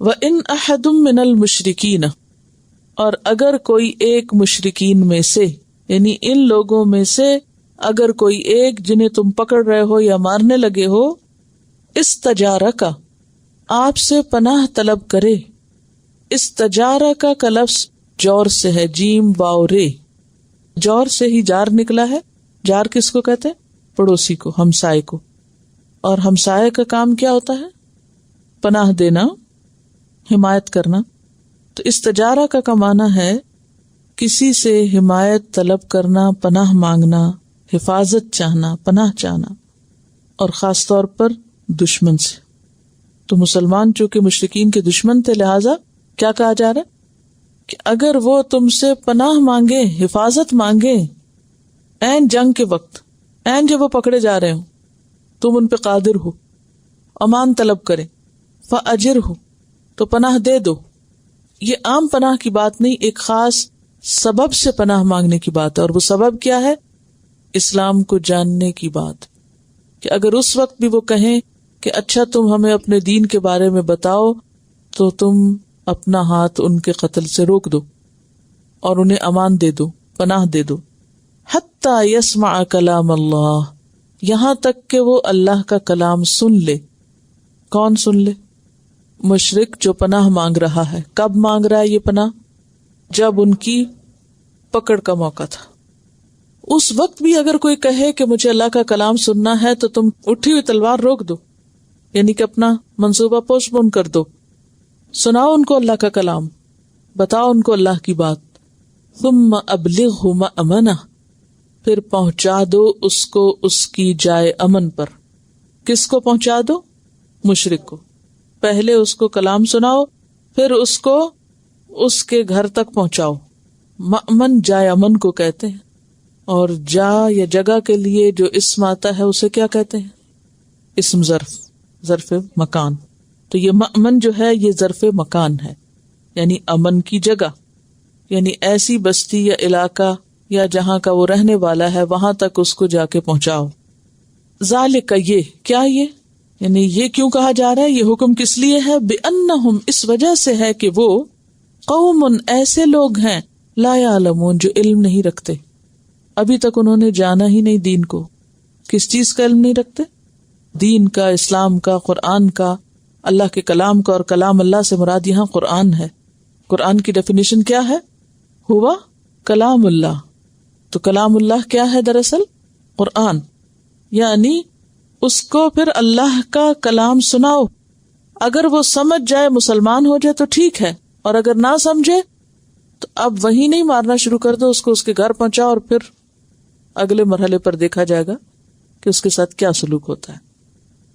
وَإِنْ أَحَدٌ مِّنَ الْمُشْرِكِينَ، اور اگر کوئی ایک مشرکین میں سے، یعنی ان لوگوں میں سے اگر کوئی ایک جنہیں تم پکڑ رہے ہو یا مارنے لگے ہو، استجارک، آپ سے پناہ طلب کرے. استجارک کا لفظ جور سے ہے، جیم واو رے، جور سے ہی جار نکلا ہے. جار کس کو کہتے ہیں؟ پڑوسی کو، ہمسائے کو. اور ہمسائے کا کام کیا ہوتا ہے؟ پناہ دینا، حمایت کرنا. تو استجارہ کا معنی ہے کسی سے حمایت طلب کرنا، پناہ مانگنا، حفاظت چاہنا، پناہ چاہنا، اور خاص طور پر دشمن سے. تو مسلمان چونکہ مشرکین کے دشمن تھے، لہذا کیا کہا جا رہا ہے کہ اگر وہ تم سے پناہ مانگے، حفاظت مانگے، این جنگ کے وقت، این جب وہ پکڑے جا رہے ہوں، تم ان پہ قادر ہو، امان طلب کرے، فَأَجِرْهُ، تو پناہ دے دو. یہ عام پناہ کی بات نہیں، ایک خاص سبب سے پناہ مانگنے کی بات ہے. اور وہ سبب کیا ہے؟ اسلام کو جاننے کی بات. کہ اگر اس وقت بھی وہ کہیں کہ اچھا تم ہمیں اپنے دین کے بارے میں بتاؤ، تو تم اپنا ہاتھ ان کے قتل سے روک دو اور انہیں امان دے دو، پناہ دے دو. حتی یسمع کلام اللہ، یہاں تک کہ وہ اللہ کا کلام سن لے. کون سن لے؟ مشرک جو پناہ مانگ رہا ہے. کب مانگ رہا ہے یہ پناہ؟ جب ان کی پکڑ کا موقع تھا. اس وقت بھی اگر کوئی کہے کہ مجھے اللہ کا کلام سننا ہے، تو تم اٹھی ہوئی تلوار روک دو، یعنی کہ اپنا منصوبہ پوسٹ پون کر دو. سناؤ ان کو اللہ کا کلام، بتاؤ ان کو اللہ کی بات. ثم ابلغہ مأمنہ، پھر پہنچا دو اس کو اس کی جائے امن پر. کس کو پہنچا دو؟ مشرک کو. پہلے اس کو کلام سناؤ، پھر اس کو اس کے گھر تک پہنچاؤ. مأمن جائے امن کو کہتے ہیں. اور جا یا جگہ کے لیے جو اسم آتا ہے اسے کیا کہتے ہیں؟ اسم ظرف، ظرف مکان. تو یہ مأمن جو ہے یہ ظرف مکان ہے، یعنی امن کی جگہ، یعنی ایسی بستی یا علاقہ یا جہاں کا وہ رہنے والا ہے وہاں تک اس کو جا کے پہنچاؤ. ذالک، یہ کیا، یہ یعنی یہ کیوں کہا جا رہا ہے، یہ حکم کس لیے ہے؟ بأنہم، اس وجہ سے ہے کہ وہ قوم، ایسے لوگ ہیں، لا یعلمون، جو علم نہیں رکھتے. ابھی تک انہوں نے جانا ہی نہیں دین کو. کس چیز کا علم نہیں رکھتے؟ دین کا، اسلام کا، قرآن کا، اللہ کے کلام کا. اور کلام اللہ سے مراد یہاں قرآن ہے. قرآن کی ڈیفینیشن کیا ہے؟ ہوا کلام اللہ. تو کلام اللہ کیا ہے دراصل؟ قرآن. یعنی اس کو پھر اللہ کا کلام سناؤ. اگر وہ سمجھ جائے، مسلمان ہو جائے تو ٹھیک ہے، اور اگر نہ سمجھے تو اب وہی نہیں مارنا شروع کر دو، اس کو اس کے گھر پہنچاؤ، اور پھر اگلے مرحلے پر دیکھا جائے گا کہ اس کے ساتھ کیا سلوک ہوتا ہے.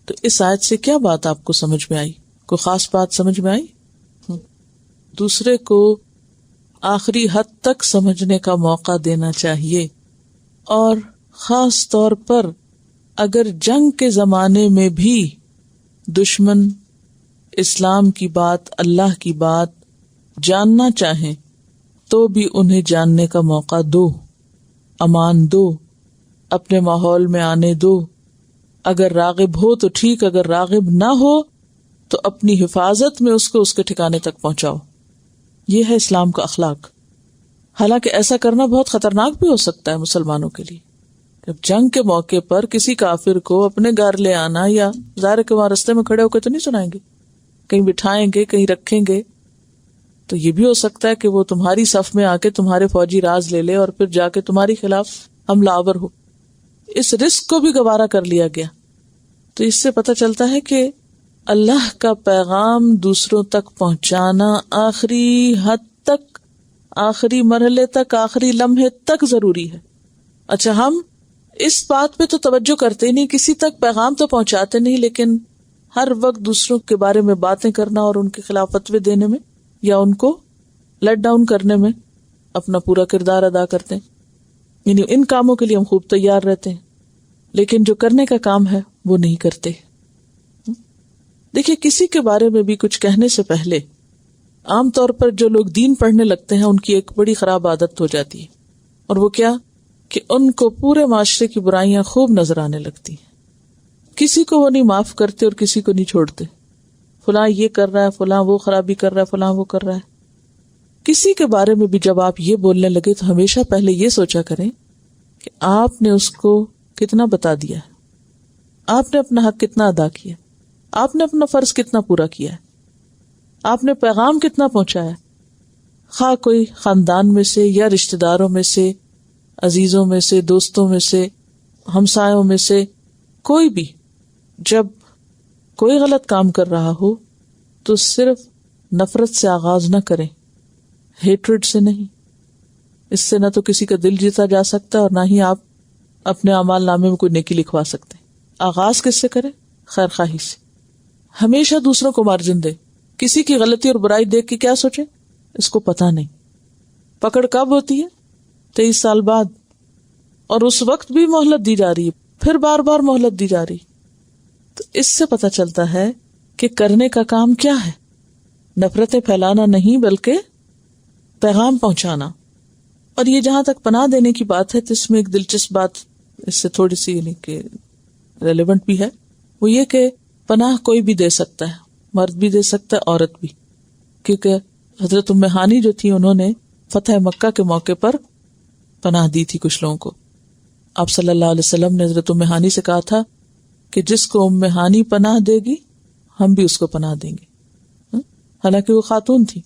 تو اس آیت سے کیا بات آپ کو سمجھ میں آئی؟ کوئی خاص بات سمجھ میں آئی؟ دوسرے کو آخری حد تک سمجھنے کا موقع دینا چاہیے. اور خاص طور پر اگر جنگ کے زمانے میں بھی دشمن اسلام کی بات، اللہ کی بات جاننا چاہیں تو بھی انہیں جاننے کا موقع دو، امان دو، اپنے ماحول میں آنے دو. اگر راغب ہو تو ٹھیک، اگر راغب نہ ہو تو اپنی حفاظت میں اس کو اس کے ٹھکانے تک پہنچاؤ. یہ ہے اسلام کا اخلاق. حالانکہ ایسا کرنا بہت خطرناک بھی ہو سکتا ہے مسلمانوں کے لیے. جب جنگ کے موقع پر کسی کافر کو اپنے گھر لے آنا، یا ظاہر کہ وہاں رستے میں کھڑے ہو کے تو نہیں سنائیں گے، کہیں بٹھائیں گے، کہیں رکھیں گے. تو یہ بھی ہو سکتا ہے کہ وہ تمہاری صف میں آ کے تمہارے فوجی راز لے لے اور پھر جا کے تمہاری خلاف حملہ آور ہو. اس رسک کو بھی گوارا کر لیا گیا. تو اس سے پتہ چلتا ہے کہ اللہ کا پیغام دوسروں تک پہنچانا آخری حد تک، آخری مرحلے تک، آخری لمحے تک ضروری ہے. اچھا، ہم اس بات پہ تو توجہ کرتے نہیں، کسی تک پیغام تو پہنچاتے نہیں، لیکن ہر وقت دوسروں کے بارے میں باتیں کرنا اور ان کے خلاف فتوے دینے میں یا ان کو لیٹ ڈاؤن کرنے میں اپنا پورا کردار ادا کرتے ہیں. یعنی ان کاموں کے لیے ہم خوب تیار رہتے ہیں، لیکن جو کرنے کا کام ہے وہ نہیں کرتے. دیکھیے، کسی کے بارے میں بھی کچھ کہنے سے پہلے عام طور پر جو لوگ دین پڑھنے لگتے ہیں ان کی ایک بڑی خراب عادت ہو جاتی ہے، اور وہ کیا کہ ان کو پورے معاشرے کی برائیاں خوب نظر آنے لگتی ہیں. کسی کو وہ نہیں معاف کرتے اور کسی کو نہیں چھوڑتے. فلاں یہ کر رہا ہے، فلاں وہ خرابی کر رہا ہے، فلاں وہ کر رہا ہے. کسی کے بارے میں بھی جب آپ یہ بولنے لگے تو ہمیشہ پہلے یہ سوچا کریں کہ آپ نے اس کو کتنا بتا دیا ہے، آپ نے اپنا حق کتنا ادا کیا، آپ نے اپنا فرض کتنا پورا کیا ہے، آپ نے پیغام کتنا پہنچایا. خواہ کوئی خاندان میں سے یا رشتہ داروں میں سے، عزیزوں میں سے، دوستوں میں سے، ہمسایوں میں سے کوئی بھی جب کوئی غلط کام کر رہا ہو تو صرف نفرت سے آغاز نہ کریں، ہیٹرڈ سے نہیں. اس سے نہ تو کسی کا دل جیتا جا سکتا اور نہ ہی آپ اپنے اعمال نامے میں کوئی نیکی لکھوا سکتے. آغاز کس سے کریں؟ خیر خواہی سے. ہمیشہ دوسروں کو مارجن دے. کسی کی غلطی اور برائی دیکھ کے کیا سوچے اس کو پتا نہیں. پکڑ کب ہوتی ہے؟ 23 سال بعد، اور اس وقت بھی مہلت دی جا رہی ہے، پھر بار بار مہلت دی جا رہی. تو اس سے پتا چلتا ہے کہ کرنے کا کام کیا ہے. نفرتیں پھیلانا نہیں بلکہ پیغام پہنچانا. اور یہ جہاں تک پناہ دینے کی بات ہے تو اس میں ایک دلچسپ بات اس سے تھوڑی سی یعنی کہ ریلیونٹ بھی ہے، وہ یہ کہ پناہ کوئی بھی دے سکتا ہے، مرد بھی دے سکتا ہے، عورت بھی. کیونکہ حضرت ام ہانی جو تھی انہوں نے فتح مکہ کے موقع پر پناہ دی تھی کچھ لوگوں کو. آپ صلی اللہ علیہ وسلم نے حضرت ام ہانی سے کہا تھا کہ جس کو ام ہانی پناہ دے گی ہم بھی اس کو پناہ دیں گے. حالانکہ وہ خاتون تھی